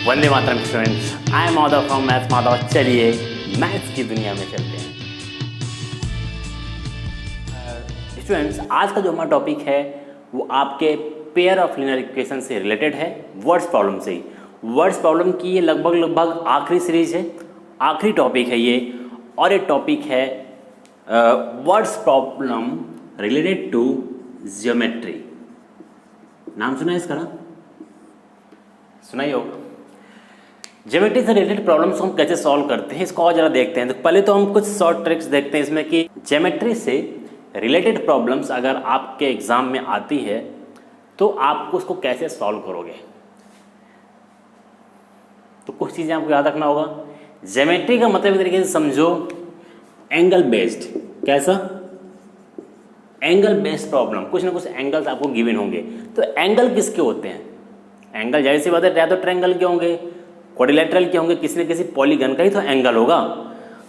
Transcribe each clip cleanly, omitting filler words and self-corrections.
Vande Mataram students, I am Madhav from maths Madhav. चलिए maths की दुनिया में चलते हैं। स्टूडेंट्स, आज का जो हमारा टॉपिक है वो आपके पेयर ऑफ लीनियर इक्वेशन से रिलेटेड है, वर्ड्स प्रॉब्लम से ही। वर्ड्स प्रॉब्लम की ये लगभग आखिरी सीरीज है, आखिरी टॉपिक है ये, और ये टॉपिक है words problem related to geometry. नाम सुना है इसका ना? सुना ही होगा। ज्योमेट्री से रिलेटेड प्रॉब्लम्स को हम कैसे सॉल्व करते हैं इसको और जरा देखते हैं। तो पहले तो हम कुछ शॉर्ट ट्रिक्स देखते हैं इसमें कि ज्योमेट्री से रिलेटेड प्रॉब्लम्स अगर आपके एग्जाम में आती है तो आप उसको कैसे सॉल्व करोगे। तो कुछ चीज़ें आपको याद रखना होगा। ज्योमेट्री का मतलब एक तरीके से समझो एंगल बेस्ड। कैसा? Angle based problem. कुछ ना कुछ एंगल्स आपको गिवन होंगे। तो एंगल किसके होते हैं? एंगल जाहिर सी बात है, या तो ट्रायंगल के होंगे, क्वाड्रिलेटरल के होंगे, किसी न किसी पॉलीगन का ही तो एंगल होगा।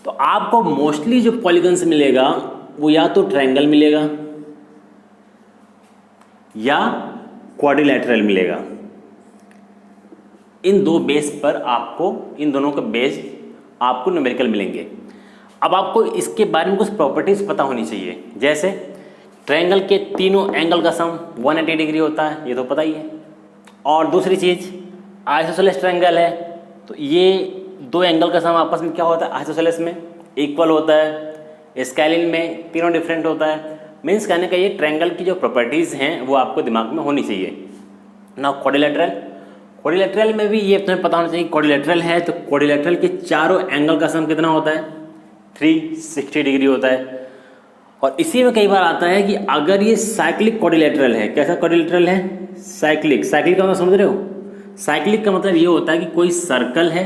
तो आपको मोस्टली जो पॉलीगन्स मिलेगा वो या तो ट्रायंगल मिलेगा या क्वाड्रिलेटरल मिलेगा। इन दो बेस पर आपको, इन दोनों के बेस आपको न्यूमेरिकल मिलेंगे। अब आपको इसके बारे में कुछ प्रॉपर्टीज पता होनी चाहिए। जैसे ट्रायंगल के तीनों एंगल का सम 180 डिग्री होता है, ये तो पता ही है। और दूसरी चीज आइसोसेलेस ट्रायंगल है तो ये दो एंगल का सम आपस में क्या होता है? आइसोसेलेस में इक्वल होता है, स्केलिन में तीनों डिफरेंट होता है। मीन्स कहने का ये ट्रायंगल की जो प्रॉपर्टीज हैं वो आपको दिमाग में होनी चाहिए ना। क्वाड्रिलेटरल में भी ये तुम्हें पता होना चाहिए। क्वाड्रिलेटरल है तो क्वाड्रिलेटरल के चारों एंगल का सम कितना होता है? 360 डिग्री होता है। और इसी में कई बार आता है कि अगर ये साइक्लिक क्वाड्रिलेटरल है। कैसा क्वाड्रिलेटरल है? साइक्लिक। साइक्लिक का मतलब समझ रहे हो? साइक्लिक का मतलब ये होता है कि कोई सर्कल है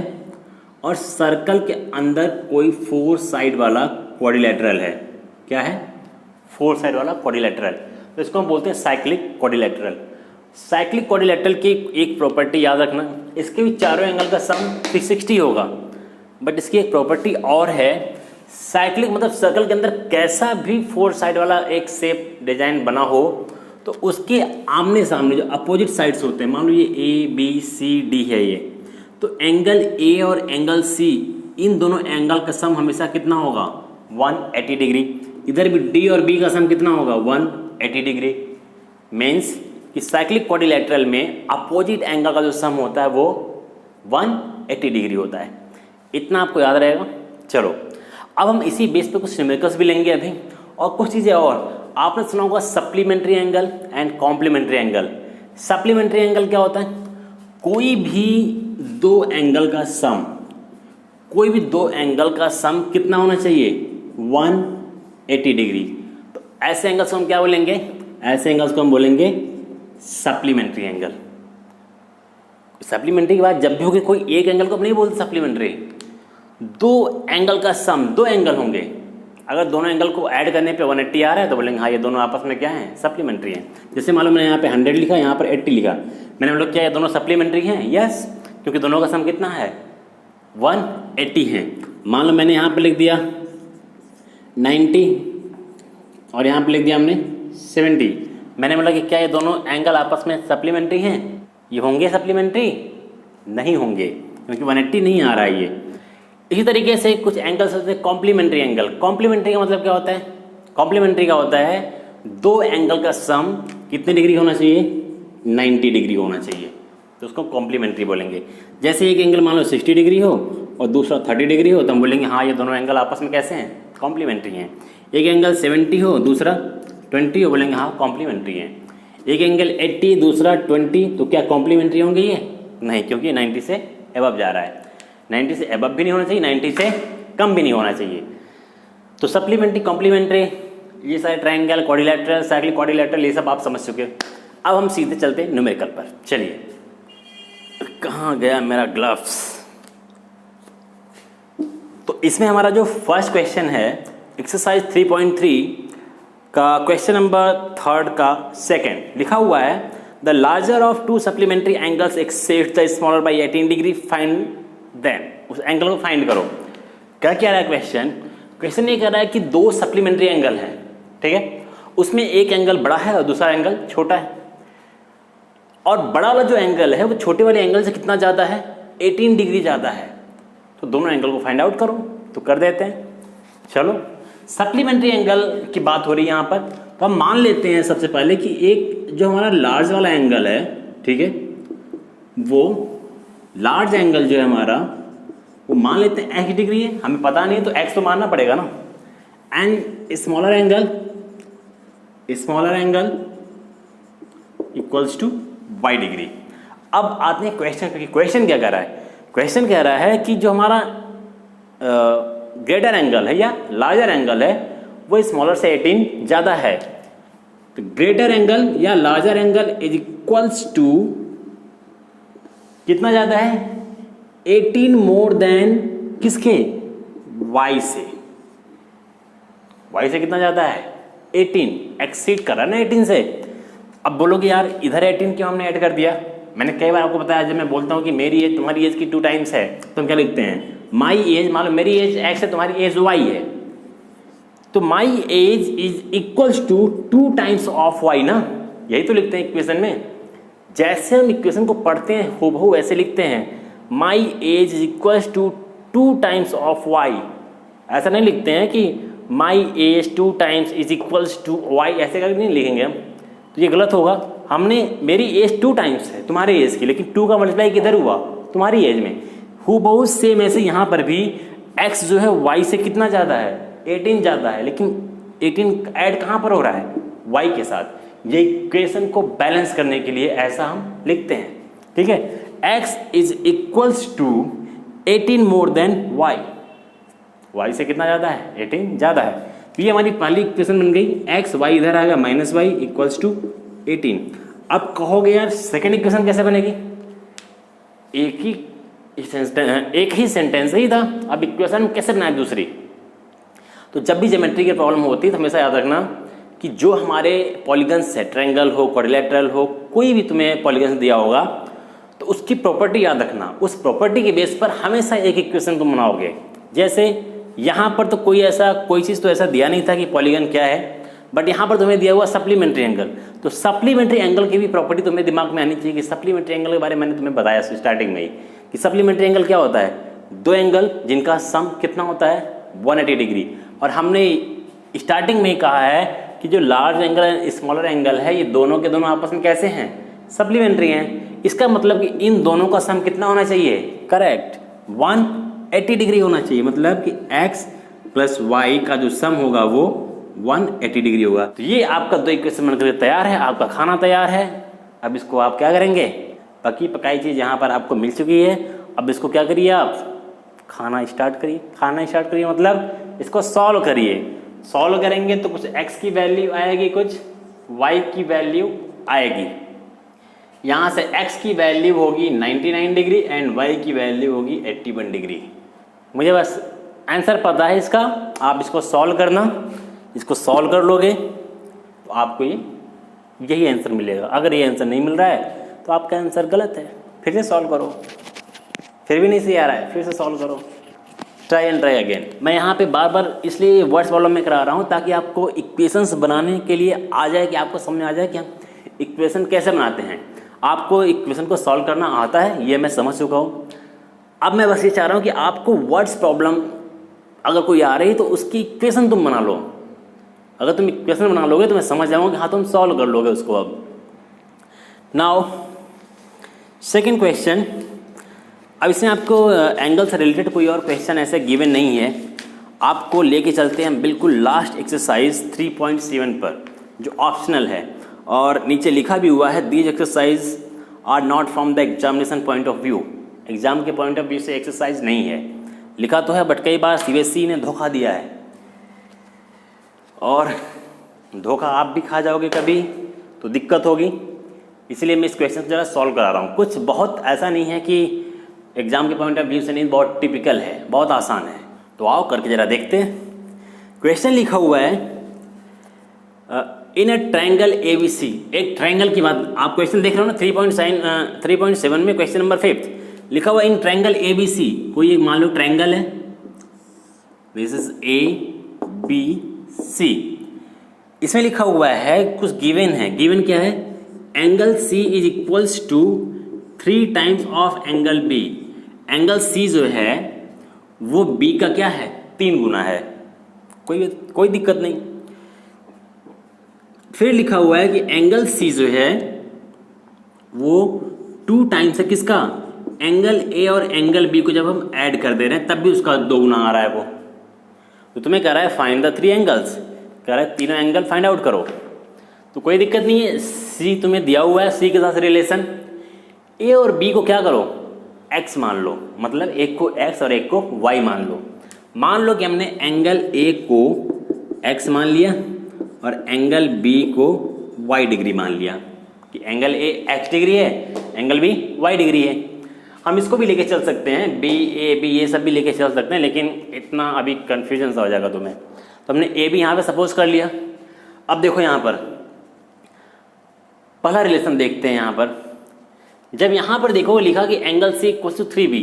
और सर्कल के अंदर कोई 4 साइड वाला क्वाड्रिलेटरल है। क्या है? 4 साइड वाला क्वाड्रिलेटरल। तो इसको हम बोलते हैं साइक्लिक क्वाड्रिलेटरल। साइक्लिक क्वाड्रिलेटरल की एक प्रॉपर्टी याद रखना, इसके भी चारों एंगल का सम 360 होगा। बट इसकी एक प्रॉपर्टी और है, साइक्लिक मतलब सर्कल के अंदर कैसा भी 4 साइड वाला एक शेप डिजाइन बना हो तो उसके आमने सामने जो अपोजिट साइड्स होते हैं, मान लो ये ए बी सी डी है ये, तो एंगल ए और एंगल सी, इन दोनों एंगल का सम हमेशा कितना होगा? 180 डिग्री। इधर भी डी और बी का सम कितना होगा? 180 डिग्री। मीन्स कि साइक्लिक क्वाड्रिलेटरल में अपोजिट एंगल का जो सम होता है वो 180 डिग्री होता है। इतना आपको याद रहेगा। चलो अब हम इसी बेस पे कुछ न्यूमेरिकल्स भी लेंगे अभी, और कुछ चीज़ें और। आपने सुना होगा supplementary angle and complementary angle. Supplementary angle क्या होता है? कोई भी दो एंगल का सम, कोई भी दो एंगल का सम कितना होना चाहिए? 180 डिग्री। तो ऐसे एंगल्स को हम क्या बोलेंगे? ऐसे एंगल्स को हम बोलेंगे सप्लीमेंट्री एंगल। सप्लीमेंट्री के बाद जब भी होगी कोई एक एंगल को नहीं बोलते सप्लीमेंट्री, दो एंगल का सम, दो एंगल होंगे। अगर दोनों एंगल को ऐड करने पे 180 आ रहा है तो बोलेंगे हाँ ये दोनों आपस में क्या है? सप्लीमेंट्री हैं। जैसे मालूम मैंने यहाँ पे 100 लिखा, यहाँ पर 80 लिखा, मैंने हम लोग क्या ये दोनों सप्लीमेंट्री हैं? यस, क्योंकि दोनों का सम कितना है? 180 है। मान लो मैंने यहाँ पे लिख दिया 90 और यहाँ पे लिख दिया हमने 70। मैंने बोला कि क्या ये दोनों एंगल आपस में सप्लीमेंट्री हैं? ये होंगे सप्लीमेंट्री? नहीं होंगे, क्योंकि 180 नहीं आ रहा है ये। इसी तरीके से कुछ एंगल्स होते हैं कॉम्प्लीमेंट्री एंगल। कॉम्प्लीमेंट्री का मतलब क्या होता है? कॉम्प्लीमेंट्री का होता है दो एंगल का सम कितने डिग्री होना चाहिए? 90 डिग्री होना चाहिए, तो उसको कॉम्प्लीमेंट्री बोलेंगे। जैसे एक एंगल मान लो 60 डिग्री हो और दूसरा 30 डिग्री हो तो हम बोलेंगे हाँ ये दोनों एंगल आपस में कैसे हैं? कॉम्प्लीमेंट्री हैं। एक एंगल 70 हो दूसरा 20 हो, बोलेंगे हाँ कॉम्प्लीमेंट्री हैं। एक एंगल 80 दूसरा 20, तो क्या कॉम्प्लीमेंट्री होंगे ये? नहीं, क्योंकि 90 से एबव जा रहा है। 90 से एबव भी नहीं होना चाहिए, 90 से कम भी नहीं होना चाहिए। तो सप्लीमेंट्री, कॉम्प्लीमेंट्री, ये सारे ट्रायंगल, क्वाड्रिलेटरल, साइक्लिक क्वाड्रिलेटरल, ये सब आप समझ चुके। अब हम सीधे चलते हैं न्यूमेरिकल पर। चलिए, कहाँ गया मेरा ग्लव्स? तो इसमें हमारा जो फर्स्ट क्वेश्चन है एक्सरसाइज 3.3 का क्वेश्चन नंबर 3 का सेकेंड लिखा हुआ है, the larger of two supplementary angles exceeds the smaller by 18 degree, find them. उस एंगल को फाइंड करो। क्या कह रहा है क्वेश्चन? क्वेश्चन ये कह रहा है कि दो सप्लीमेंट्री एंगल हैं, ठीक है, उसमें एक एंगल बड़ा है और दूसरा एंगल छोटा है, और बड़ा वाला जो एंगल है वो छोटे वाले एंगल से कितना ज़्यादा है? 18 डिग्री ज़्यादा है, तो दोनों एंगल को फाइंड आउट करो। तो कर देते हैं। चलो, सप्लीमेंट्री एंगल की बात हो रही है यहाँ पर, तो हम मान लेते हैं सबसे पहले कि एक जो हमारा लार्ज वाला एंगल है, ठीक है, वो लार्ज एंगल जो है हमारा वो मान लेते हैं x डिग्री है, हमें पता नहीं है तो x तो मानना पड़ेगा ना। And smaller angle equals to y degree. अब आते हैं क्वेश्चन पे। क्वेश्चन क्या कह रहा है? क्वेश्चन कह रहा है कि जो हमारा ग्रेटर एंगल है या लार्जर एंगल है वो स्मॉलर से 18 ज़्यादा है। तो ग्रेटर एंगल या larger angle is equals to कितना ज़्यादा है? 18 मोर देन किसके? y से। y से कितना ज़्यादा है? 18 एक्सीड कर रहा है ना 18 से। अब बोलोगे यार इधर 18 क्यों हमने ऐड कर दिया? मैंने कई बार आपको बताया, जब मैं बोलता हूँ कि मेरी एज तुम्हारी एज की 2 टाइम्स है तो हम क्या लिखते हैं? माई एज, मान लो मेरी एज x है, तुम्हारी एज y है, तो my age is equals to 2 times of y ना। यही तो लिखते हैं इक्वेशन में। जैसे हम इक्वेशन को पढ़ते हैं हूबहू वैसे लिखते हैं, my age is equals to 2 times of y। ऐसा नहीं लिखते हैं कि my age 2 times is equals to y, ऐसे करके नहीं लिखेंगे हम, तो ये गलत होगा। हमने मेरी एज 2 टाइम्स है तुम्हारे एज की, लेकिन 2 का मल्टीप्लाई किधर हुआ? तुम्हारी एज में। हूबहू सेम ऐसे यहाँ पर भी x जो है y से कितना ज़्यादा है? 18 ज़्यादा है, लेकिन 18 ऐड कहाँ पर हो रहा है? y के साथ। ये इक्वेशन को बैलेंस करने के लिए ऐसा हम लिखते हैं, ठीक है। x is equals to 18 more than y से कितना ज़्यादा है? 18 ज़्यादा है। तो ये हमारी पहली इक्वेशन बन गई। x y इधर आएगा माइनस y इक्वल्स टू 18। अब कहोगे यार सेकेंड इक्वेशन कैसे बनेगी? एक ही सेंटेंस ही था, अब इक्वेशन कैसे बनाए दूसरी? तो जब भी ज्योमेट्री की प्रॉब्लम होती है तो हमेशा याद रखना कि जो हमारे पॉलीगन्स है, ट्रायंगल हो, क्वाड्रिलेटरल हो, कोई भी तुम्हें पॉलीगन्स दिया होगा तो उसकी प्रॉपर्टी याद रखना। उस प्रॉपर्टी के बेस पर हमेशा एक इक्वेशन तुम बनाओगे। जैसे यहाँ पर तो कोई चीज़ तो ऐसा दिया नहीं था कि पॉलीगन क्या है, बट यहाँ पर तुम्हें दिया हुआ सप्लीमेंट्री एंगल। तो सप्लीमेंट्री एंगल की भी प्रॉपर्टी तुम्हें दिमाग में आनी चाहिए कि सप्लीमेंट्री एंगल के बारे में मैंने तुम्हें बताया स्टार्टिंग में ही कि सप्लीमेंट्री एंगल क्या होता है? 2 एंगल जिनका सम कितना होता है? 180 डिग्री। और हमने स्टार्टिंग में ही कहा है कि जो लार्ज एंगल है, स्मॉलर एंगल है, ये दोनों के दोनों आपस में कैसे हैं? सप्लीमेंट्री हैं। इसका मतलब कि इन दोनों का सम कितना होना चाहिए? करेक्ट, 180 डिग्री होना चाहिए। मतलब कि x प्लस वाई का जो सम होगा वो 180 डिग्री होगा। तो ये आपका 2 इक्वेशन बनकर तैयार है, आपका खाना तैयार है। अब इसको आप क्या करेंगे? पकी पकाई चीज़ यहाँ पर आपको मिल चुकी है। अब इसको क्या करिए? आप खाना स्टार्ट करिए। मतलब इसको सॉल्व करिए। सॉल्व करेंगे तो कुछ x की वैल्यू आएगी, कुछ y की वैल्यू आएगी। यहाँ से x की वैल्यू होगी 99 डिग्री एंड y की वैल्यू होगी 81 डिग्री। मुझे बस आंसर पता है इसका, आप इसको सॉल्व करना। इसको सॉल्व कर लोगे तो आपको यही आंसर मिलेगा। अगर ये आंसर नहीं मिल रहा है तो आपका आंसर गलत है। फिर से सॉल्व करो, फिर भी नहीं सही आ रहा है, फिर से सॉल्व करो, ट्राई एंड ट्राई अगेन। मैं यहाँ पे बार बार इसलिए वर्ड्स प्रॉब्लम में करा रहा हूँ ताकि आपको इक्वेशंस बनाने के लिए आ जाए, कि आपको समझ आ जाए कि हम इक्वेशन कैसे बनाते हैं। आपको इक्वेशन को सॉल्व करना आता है, ये मैं समझ चुका हूँ। अब मैं बस ये चाह रहा हूँ कि आपको वर्ड्स प्रॉब्लम अगर कोई आ रही है तो उसकी इक्वेशन तुम बना लो। अगर तुम इक्वेशन बना लोगे तो मैं समझ जाऊँगा कि हाँ तुम सॉल्व कर लोगे उसको। अब नाउ सेकेंड क्वेश्चन। अब इसमें आपको एंगल से रिलेटेड कोई और क्वेश्चन ऐसे गिवन नहीं है। आपको लेके चलते हैं बिल्कुल लास्ट एक्सरसाइज 3.7 पर, जो ऑप्शनल है और नीचे लिखा भी हुआ है these exercise are not from the examination point of view. Exam के पॉइंट ऑफ व्यू से एक्सरसाइज नहीं है, लिखा तो है बट कई बार CBSE ने धोखा दिया है और धोखा आप भी खा जाओगे कभी तो दिक्कत होगी। इसलिए मैं इस क्वेश्चन को ज़रा सॉल्व करा रहा हूँ। कुछ बहुत ऐसा नहीं है कि एग्जाम के पॉइंट ऑफ व्यू से नहीं, बहुत टिपिकल है, बहुत आसान है। तो आओ करके ज़रा देखते हैं। क्वेश्चन लिखा हुआ है इन अ ट्रायंगल ABC। एक ट्रायंगल की बात आप क्वेश्चन देख रहे हो ना, 3.7 में क्वेश्चन नंबर 5 लिखा हुआ इन ट्रायंगल ABC। कोई एक मान लो ट्रायंगल है, दिस इज ABC। इसमें लिखा हुआ है कुछ गिवन है। गिवन क्या है? Angle C is equals to 3 times of angle B angle C जो है वो बी का क्या है, 3 गुना है, कोई दिक्कत नहीं। फिर लिखा हुआ है कि एंगल सी जो है वो 2 टाइम्स है किसका, एंगल ए और एंगल बी को जब हम ऐड कर दे रहे हैं तब भी उसका 2 गुना आ रहा है वो। तो तुम्हें कह रहा है फाइंड द 3 एंगल्स, कह रहा है तीनों एंगल फाइंड आउट करो। तो कोई दिक्कत नहीं है, सी तुम्हें दिया हुआ है, सी के साथ रिलेशन, ए और बी को क्या करो, एक्स मान लो, मतलब एक को एक्स और एक को वाई मान लो। मान लो कि हमने एंगल ए को एक्स मान लिया और एंगल बी को वाई डिग्री मान लिया, कि एंगल ए एक्स डिग्री है, एंगल बी वाई डिग्री है। हम इसको भी लेके चल सकते हैं, बी ए बी ये सब भी लेके चल सकते हैं, लेकिन इतना अभी कन्फ्यूजन सा हो जाएगा तुम्हें। तो हमने ए बी यहाँ पे सपोज कर लिया। अब देखो यहाँ पर पहला रिलेशन देखते हैं। यहाँ पर जब यहाँ पर देखो लिखा कि angle C equal to 3b,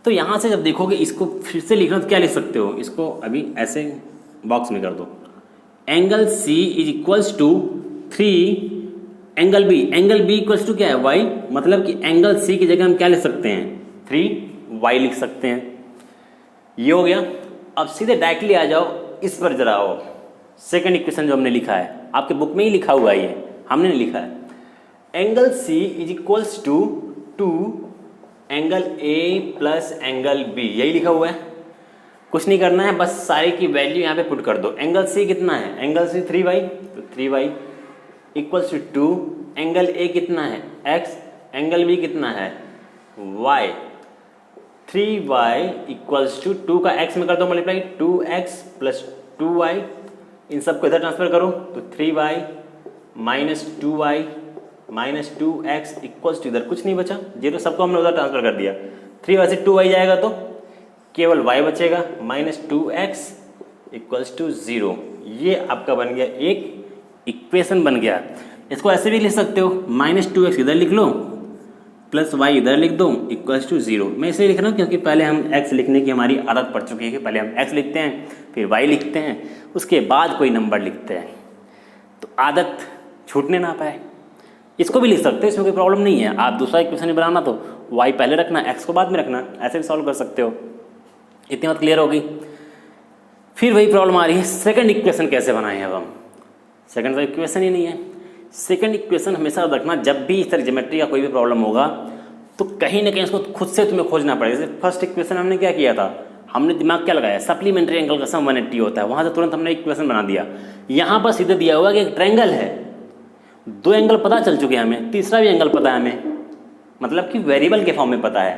तो यहाँ से जब देखोगे इसको फिर से लिखना तो क्या लिख सकते हो, इसको अभी ऐसे बॉक्स में कर दो, angle C is equals to 3 angle B equals to क्या है, y, मतलब कि एंगल सी की जगह हम क्या लिख सकते हैं, 3y लिख सकते हैं। ये हो गया। अब सीधे डायरेक्टली आ जाओ इस पर जरा आओ, सेकंड इक्वेशन जो हमने लिखा है, आपके बुक में ही लिखा हुआ है, ये हमने नहीं लिखा है। Angle C is equals to 2 angle A plus angle B, यही लिखा हुआ है। कुछ नहीं करना है, बस सारे की वैल्यू यहाँ पे पुट कर दो। एंगल सी कितना है, एंगल सी 3y, तो 3y इक्वल्स टू 2, एंगल ए कितना है x, एंगल बी कितना है y, 3y इक्वल्स टू 2 का x में कर दो मल्टीप्लाई, 2x प्लस 2y, इन सबको इधर ट्रांसफर करो तो 3y minus 2y minus 2x equals to, इधर कुछ नहीं बचा, जीरो, सबको हमने उधर ट्रांसफर कर दिया। 3y से 2y जाएगा तो केवल y बचेगा, माइनस 2x इक्वल्स टू 0। ये आपका बन गया एक इक्वेशन बन गया। इसको ऐसे भी लिख सकते हो, माइनस 2x इधर लिख लो प्लस y इधर लिख दो इक्वल्स टू 0। मैं इसे लिख रहा हूँ क्योंकि पहले हम x लिखने की हमारी आदत पड़ चुकी है कि पहले हम x लिखते हैं, फिर y लिखते हैं, उसके बाद कोई नंबर लिखते हैं, तो आदत छूटने ना पाए। इसको भी लिख सकते हो, इसमें कोई प्रॉब्लम नहीं है। आप दूसरा इक्वेशन भी बनाना तो y पहले रखना, x को बाद में रखना, ऐसे भी सॉल्व कर सकते हो। इतनी बात क्लियर होगी। फिर वही प्रॉब्लम आ रही है, सेकंड इक्वेशन कैसे बनाएं। अब हम सेकंड इक्वेशन ही नहीं है। सेकंड इक्वेशन हमेशा रखना, जब भी इस तरह ज्योमेट्री का कोई भी प्रॉब्लम होगा तो कहीं ना कहीं इसको खुद से तुम्हें खोजना पड़ेगा। जैसे फर्स्ट इक्वेशन हमने क्या किया था, हमने दिमाग क्या लगाया, सप्लीमेंट्री एंगल का सम 180 होता है, वहाँ से तुरंत हमने इक्वेशन बना दिया। यहाँ पर सीधे दिया हुआ कि एक ट्रायंगल है, 2 एंगल पता चल चुके हैं हमें, तीसरा भी एंगल पता है हमें, मतलब कि वेरिएबल के फॉर्म में पता है।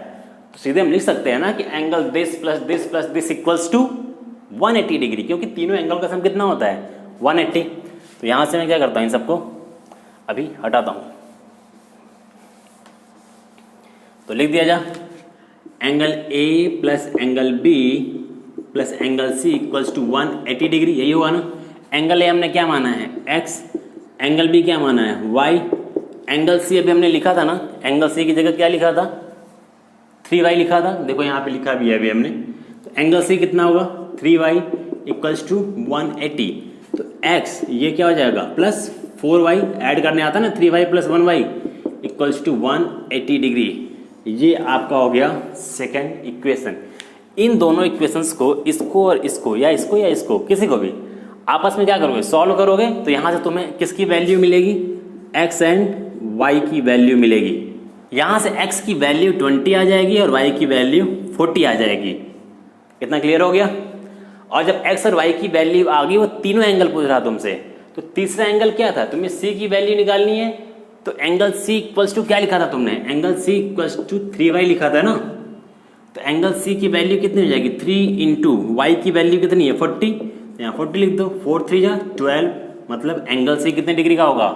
तो सीधे हम लिख सकते हैं ना कि angle this plus this plus this equals to 180 degree, क्योंकि तीनों एंगल का सम कितना होता है 180। तो यहाँ से मैं क्या करता हूँ, इन सबको अभी हटाता हूँ, तो लिख दिया जा angle A plus angle B plus angle C equals to 180 degree. यही हुआ ना। एंगल ए हमने क्या माना है x, एंगल बी क्या माना है y, एंगल सी अभी हमने लिखा था ना, एंगल सी की जगह क्या लिखा था 3y लिखा था, देखो यहाँ पे लिखा भी है अभी हमने। तो एंगल सी कितना होगा 3y इक्वल्स टू 180। तो x ये क्या हो जाएगा प्लस 4y, ऐड करने आता है ना 3y plus 1y equals to 180 degree. ये आपका हो गया सेकंड इक्वेशन। इन दोनों इक्वेशंस को, इसको और इसको, या इसको या इसको, किसी को भी आपस में क्या करोगे, सॉल्व करोगे, तो यहाँ से तुम्हें किसकी वैल्यू मिलेगी, x एंड y की वैल्यू मिलेगी। यहाँ से x की वैल्यू 20 आ जाएगी और y की वैल्यू 40 आ जाएगी। कितना क्लियर हो गया। और जब x और y की वैल्यू आ गई, वो तीनों एंगल पूछ रहा तुमसे, तो तीसरा एंगल क्या था, तुम्हें c की वैल्यू निकालनी है। तो एंगल c इक्वल्स टू क्या लिखा था तुमने, angle c equals to 3y लिखा था ना। तो एंगल c की वैल्यू कितनी हो जाएगी 3 इंटू y की वैल्यू कितनी है 40, तो यहाँ 40 लिख दो, 4 3 जा 12, मतलब एंगल c कितने डिग्री का होगा,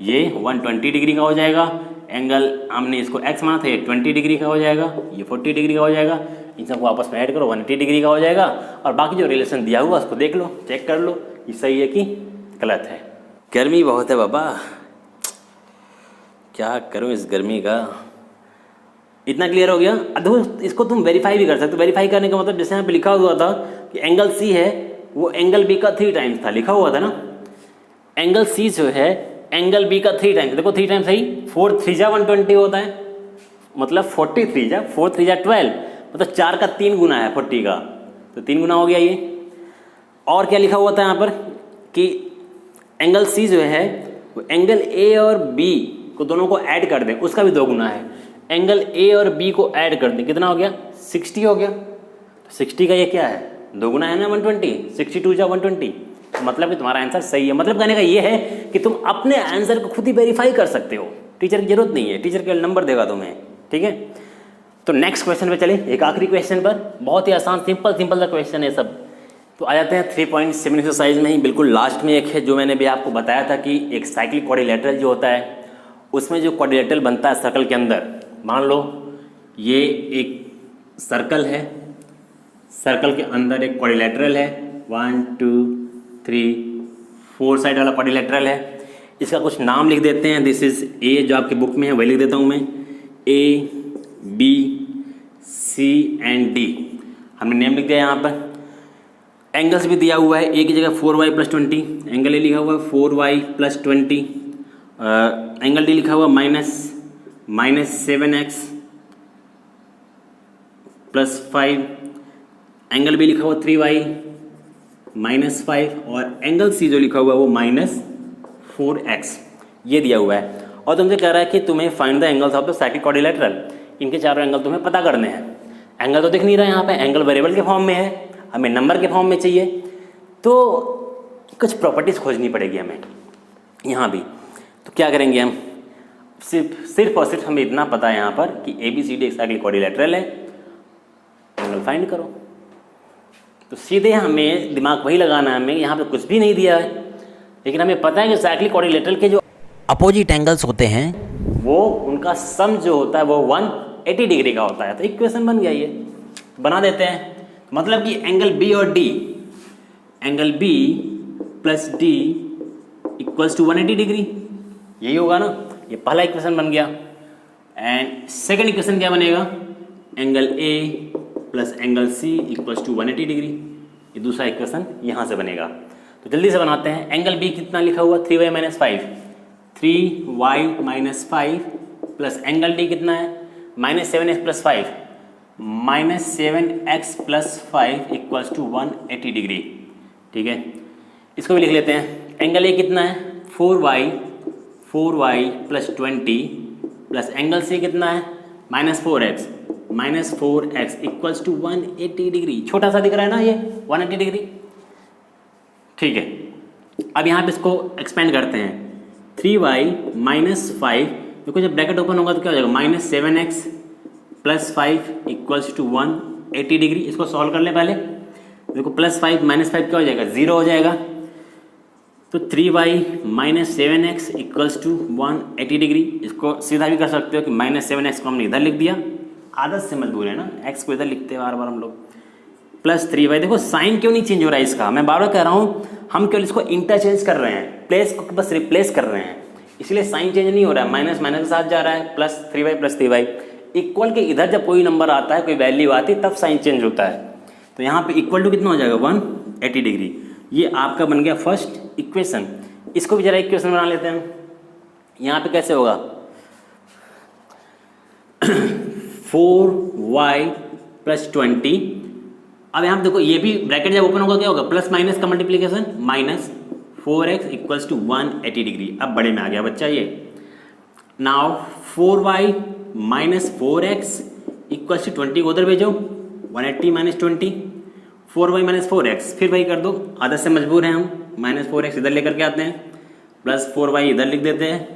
ये 120 डिग्री का हो जाएगा। एंगल हमने इसको x माना था, ये 20 डिग्री का हो जाएगा, ये 40 डिग्री का हो जाएगा। इन सबको आपस में ऐड करो, 180 डिग्री का हो जाएगा। और बाकी जो रिलेशन दिया हुआ उसको देख लो, चेक कर लो कि सही है कि गलत है। गर्मी बहुत है बाबा, क्या करूं इस गर्मी का। इतना क्लियर हो गया। अब देखो इसको तुम वेरीफाई भी कर सकते हो। वेरीफाई करने का मतलब जैसे यहाँ पे लिखा हुआ था कि एंगल सी है वो एंगल बी का 3 टाइम्स था, लिखा हुआ था ना। एंगल सी जो है एंगल बी का 3 टाइम्स, देखो 3 टाइम्स सही, 4 3 जा 120 होता है, मतलब 43 जा 4 3 जा 12, मतलब 4 का 3 गुना है 40 का, तो 3 गुना हो गया ये। और क्या लिखा हुआ था यहाँ पर कि एंगल सी जो है वो एंगल ए और बी को दोनों को ऐड कर दें, उसका भी 2 गुना है। एंगल ए और बी को ऐड कर दें, कितना हो गया 60 हो गया। तो 60 का ये क्या है 2 गुना है ना 120, 62 जा 120, मतलब कि तुम्हारा आंसर सही है। मतलब कहने का ये है कि तुम अपने आंसर को खुद ही वेरीफाई कर सकते हो, टीचर की जरूरत नहीं है, टीचर केवल नंबर देगा तुम्हें, ठीक है। तो नेक्स्ट क्वेश्चन पे चले, एक आखिरी क्वेश्चन पर, बहुत ही आसान सिंपल सा क्वेश्चन है सब। तो आ जाते हैं 3.7 एक्सरसाइज में ही बिल्कुल लास्ट में एक है जो मैंने भी आपको बताया था कि एक साइक्लिक क्वाड्रिलेटरल जो होता है उसमें जो क्वाड्रिलेटरल बनता है सर्कल के अंदर, मान लो ये एक सर्कल है, सर्कल के अंदर एक क्वाड्रिलेटरल है, 1 2 3 4 साइड वाला क्वाड्रिलेटरल है। इसका कुछ नाम लिख देते हैं, दिस इज ए जो आपके बुक में है वही लिख देता हूँ मैं, A B C and D, हमने नेम लिख दिया यहाँ पर। एंगल्स भी दिया हुआ है, ए की जगह 4y + 20, एंगल ए लिखा हुआ है 4y + 20, एंगल डी लिखा हुआ -7x + 5, एंगल बी लिखा हुआ 3y -5 और एंगल सी जो लिखा हुआ है वो -4x, ये दिया हुआ है। और तुमसे कह रहा है कि तुम्हें find the angles of the cyclic quadrilateral, इनके चारों एंगल तुम्हें पता करने हैं। एंगल तो दिख नहीं रहा है यहाँ पे, एंगल वेरिएबल के फॉर्म में है, हमें नंबर के फॉर्म में चाहिए, तो कुछ प्रॉपर्टीज़ खोजनी पड़ेगी हमें यहाँ भी। तो क्या करेंगे हम, सिर्फ और सिर्फ हमें इतना पता है यहाँ पर कि ABCD एक साइक्लिक क्वाड्रिलेटरल है, एंगल फाइंड करो। तो सीधे हमें दिमाग वही लगाना है, हमें यहाँ पे कुछ भी नहीं दिया है, लेकिन हमें पता है कि साइक्लिक क्वाड्रिलेटरल के जो अपोजिट एंगल्स होते हैं वो उनका सम जो होता है वो 180 डिग्री का होता है। तो इक्वेशन बन गया, ये बना देते हैं। मतलब कि एंगल बी और D, angle B + D = 180 degree, यही होगा ना, ये पहला इक्वेशन बन गया। एंड सेकंड इक्वेशन क्या बनेगा, angle A + angle C = 180 degree, ये दूसरा इक्वेशन यहाँ से बनेगा। तो जल्दी से बनाते हैं। एंगल बी कितना लिखा हुआ 3y - 5, 3y - 5 plus angle D कितना है -7x + 5, -7x + 5 = 180 डिग्री, ठीक है। इसको भी लिख लेते हैं। एंगल ए कितना है 4y + 20 प्लस एंगल सी कितना है -4x = 180 डिग्री। छोटा सा दिख रहा है ना ये 180 डिग्री, ठीक है। अब यहाँ पे इसको एक्सपेंड करते हैं, 3y - 5, देखो जब ब्रैकेट ओपन होगा तो क्या हो जाएगा -7x + 5 = 180 डिग्री। इसको सॉल्व कर ले पहले, देखो +5 - 5 क्या हो जाएगा 0 हो जाएगा। तो 3y - 7x = 180 डिग्री। इसको सीधा भी कर सकते हो कि -7x को हमने इधर लिख दिया, आदत से मजबूर है ना, x को इधर लिखते हैं बार बार हम लोग, प्लस 3y। देखो साइन क्यों नहीं चेंज हो रहा है इसका, मैं बार बार कह रहा हूँ, हम केवल इसको इंटरचेंज कर रहे हैं, प्लेस को बस रिप्लेस कर रहे हैं, इसलिए साइन चेंज नहीं हो रहा है। माइनस माइनस के साथ जा रहा है, +3y + 3y इक्वल के इधर जब कोई नंबर आता है, कोई वैल्यू आती है, तब साइन चेंज होता है। तो यहाँ पे इक्वल टू कितना हो जाएगा 180 डिग्री। ये आपका बन गया फर्स्ट इक्वेशन। इसको भी जरा इक्वेशन बना लेते हैं। यहाँ पे कैसे होगा 4y + 20। अब यहाँ पे देखो ये भी ब्रैकेट जब ओपन होगा क्या होगा, प्लस माइनस का मल्टीप्लीकेशन, -4x = 180 डिग्री। अब बड़े में आ गया बच्चा ये। नाउ 4y - 4x = 20 को उधर भेजो, 180 - 20, 4y - 4x, फिर वही कर दो, आदत से मजबूर हैं हम, -4x इधर लेकर के आते हैं, प्लस 4y इधर लिख देते हैं,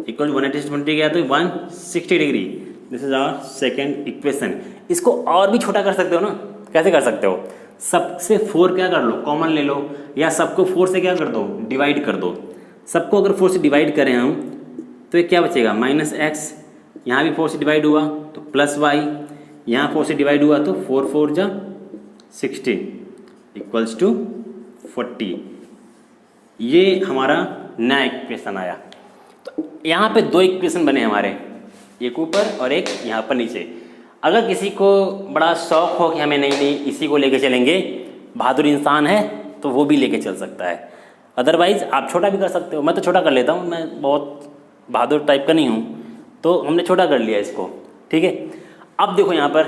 इक्वल 180 से 20 गया तो 160 degree. This is our second equation. इसको और भी छोटा कर सकते हो ना, कैसे कर सकते हो, सबसे 4 क्या कर लो कॉमन ले लो, या सबको 4 से क्या कर दो डिवाइड कर दो। सबको अगर 4 से डिवाइड करें हम तो ये क्या बचेगा -x, यहाँ भी 4 से डिवाइड हुआ तो +y, यहाँ 4 से डिवाइड हुआ तो 4 4 जा 60 = 40। ये हमारा नया इक्वेशन आया। तो यहाँ पे 2 इक्वेशन बने हमारे, एक ऊपर और एक यहाँ पर नीचे। अगर किसी को बड़ा शौक हो कि हमें नहीं इसी को लेके चलेंगे, बहादुर इंसान है, तो वो भी लेके चल सकता है। अदरवाइज आप छोटा भी कर सकते हो, मैं तो छोटा कर लेता हूँ, मैं बहुत बहादुर टाइप का नहीं हूँ, तो हमने छोटा कर लिया इसको। ठीक है। अब देखो यहाँ पर,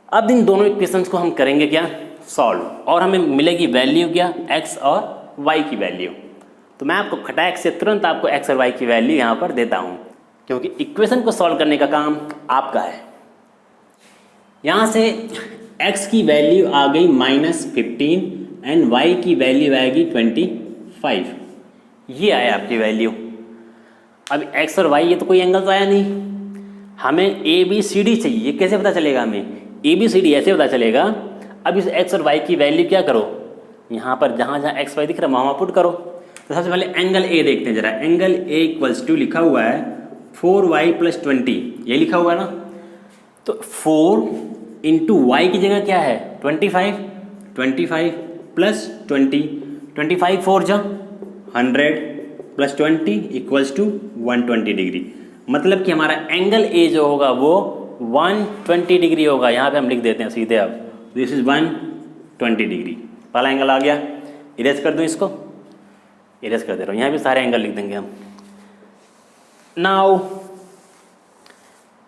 अब इन दोनों इक्वेशंस को हम करेंगे क्या, सॉल्व, और हमें मिलेगी वैल्यू क्या, x और y की वैल्यू। तो मैं आपको खटाक से तुरंत आपको x और y की वैल्यू यहाँ पर देता हूँ, क्योंकि इक्वेशन को सॉल्व करने का काम आपका है। यहाँ से x की वैल्यू आ गई -15 एंड y की वैल्यू आएगी 25। ये आया आपकी वैल्यू। अब x और y, ये तो कोई एंगल तो आया नहीं, हमें ABCD चाहिए। ये कैसे पता चलेगा हमें, ABCD ऐसे पता चलेगा। अब इस x और y की वैल्यू क्या करो, यहाँ पर जहाँ जहाँ x y दिख रहा है वहाँ पुट करो। तो सबसे पहले एंगल A देखते हैं जरा। एंगल A = लिखा हुआ है 4y + 20, ये लिखा हुआ है ना। तो 4 × y की जगह क्या है 25, 25 + 20, 25 4 जा 100 + 20 = 120 डिग्री। मतलब कि हमारा एंगल A जो होगा वो 120 डिग्री होगा। यहाँ पे हम लिख देते हैं सीधे, अब दिस इज 120 डिग्री। पहला एंगल आ गया। इरेज कर दूँ इसको, इरेज कर दे रहा हूँ, यहाँ भी सारे एंगल लिख देंगे हम। नाउ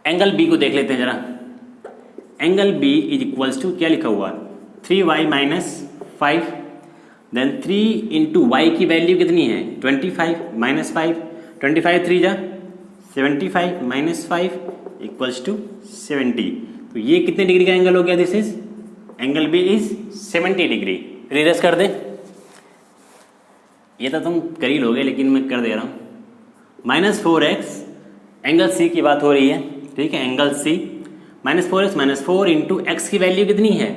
एंगल B को देख लेते हैं जरा। एंगल B = क्या लिखा हुआ, 3y - 5, देन 3 × y की वैल्यू कितनी है 25 - 5, 25 3 जा 75 - 5 = 70। तो ये कितने डिग्री का एंगल हो गया, this is angle B is 70 degree. Reverse कर दे, ये तो तुम कर ही लोगे लेकिन मैं कर दे रहा हूँ। -4x, एंगल C की बात हो रही है, ठीक है। एंगल C -4x - 4 × x की वैल्यू कितनी है,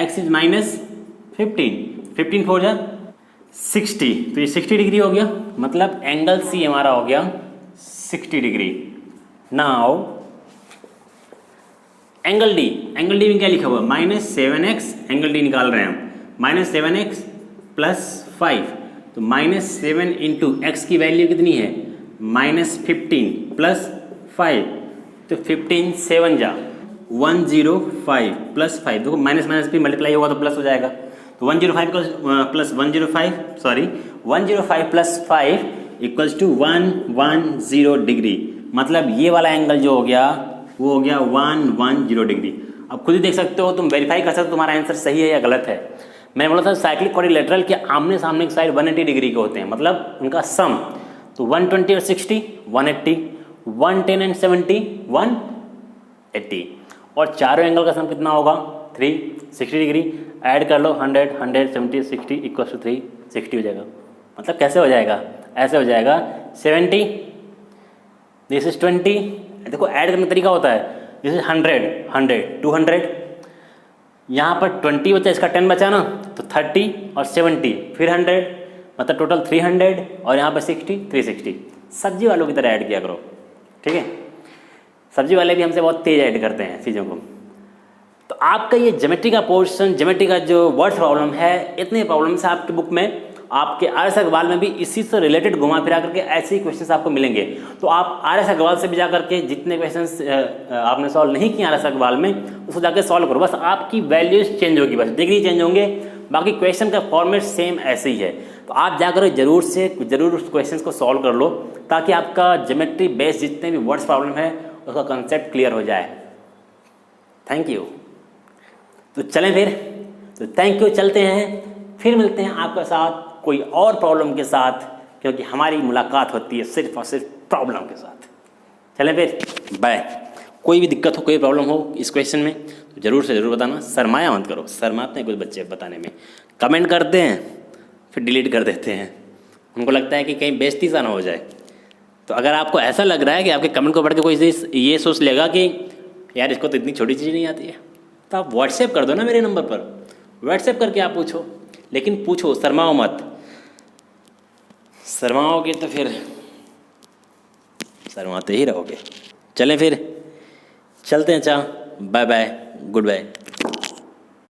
x इज -15, 15 4 जा 60, तो ये 60 डिग्री हो गया। मतलब एंगल C हमारा हो गया 60 degree. Now angle D, angle D में क्या लिखा हुआ, -7x, एंगल D निकाल रहे हैं हम, -7x + 5, तो -7 × x की वैल्यू कितनी है -15 + 5, तो 15 7 जा 105 + 5, देखो माइनस माइनस भी मल्टीप्लाई होगा तो प्लस हो जाएगा। तो 105 + 105 सॉरी 105 + 5 = 110 डिग्री। मतलब ये वाला एंगल जो हो गया वो हो गया 110 डिग्री। अब खुद ही देख सकते हो, तुम वेरीफाई कर सकते हो तुम्हारा आंसर सही है या गलत है। मैंने बोला था साइक्लिक क्वाड्रिलेटरल के आमने सामने की साइड 180 डिग्री के होते हैं, मतलब उनका सम। तो 120 और 60 180, 110 एंड 70 180, और चारों एंगल का सम कितना होगा 360 डिग्री। ऐड कर लो 100 100 70 60 = 360 हो जाएगा। मतलब कैसे हो जाएगा, ऐसे हो जाएगा 70 दिस इज 20, देखो ऐड करने का तरीका होता है, दिस इज 100 100 200, यहाँ पर 20 बचा, इसका 10 बचा ना, तो 30 और 70 फिर 100, मतलब टोटल 300, और यहाँ पर 60 360। सब्जी वालों की तरह ऐड किया करो, ठीक है। सब्जी वाले भी हमसे बहुत तेज ऐड करते हैं चीज़ों को। तो आपका ये ज्योमेट्री का पोर्शन, ज्योमेट्री का जो वर्ड प्रॉब्लम है, इतने प्रॉब्लम्स है आपकी बुक में। आपके आर.एस. अग्रवाल में भी इसी से रिलेटेड घुमा फिरा करके ऐसे ही क्वेश्चंस आपको मिलेंगे। तो आप आर.एस. अग्रवाल से भी जा करके जितने क्वेश्चंस आपने सॉल्व नहीं किए आर.एस. अग्रवाल में, उसको जाकर सॉल्व करो। बस आपकी वैल्यूज चेंज होगी, बस डिग्री चेंज होंगे, बाकी क्वेश्चन का फॉर्मेट सेम ऐसे ही है। तो आप जाकर जरूर उस क्वेश्चन को सॉल्व कर लो, ताकि आपका ज्योमेट्री बेस्ड जितने भी वर्ड्स प्रॉब्लम है उसका कंसेप्ट क्लियर हो जाए। Thank you. तो चलें फिर, तो थैंक यू, चलते हैं, फिर मिलते हैं आपके साथ कोई और प्रॉब्लम के साथ, क्योंकि हमारी मुलाकात होती है सिर्फ और सिर्फ प्रॉब्लम के साथ। चलें फिर, बाय। कोई भी दिक्कत हो, कोई प्रॉब्लम हो इस क्वेश्चन में तो ज़रूर से ज़रूर बताना। शर्माया मत करो, शर्माते हैं कुछ बच्चे बताने में, कमेंट करते हैं फिर डिलीट कर देते हैं, उनको लगता है कि कहीं बेइज्जती सा ना हो जाए। तो अगर आपको ऐसा लग रहा है कि आपके कमेंट को पढ़ के कोई ये सोच लेगा कि यार इसको तो इतनी छोटी चीज़ नहीं आती है, तो आप व्हाट्सएप कर दो ना मेरे नंबर पर, व्हाट्सएप करके आप पूछो, लेकिन पूछो, शर्माओ मत। शर्माओगे तो फिर शर्माते ही रहोगे। चलें फिर, चलते हैं, बाय बाय, गुड बाय।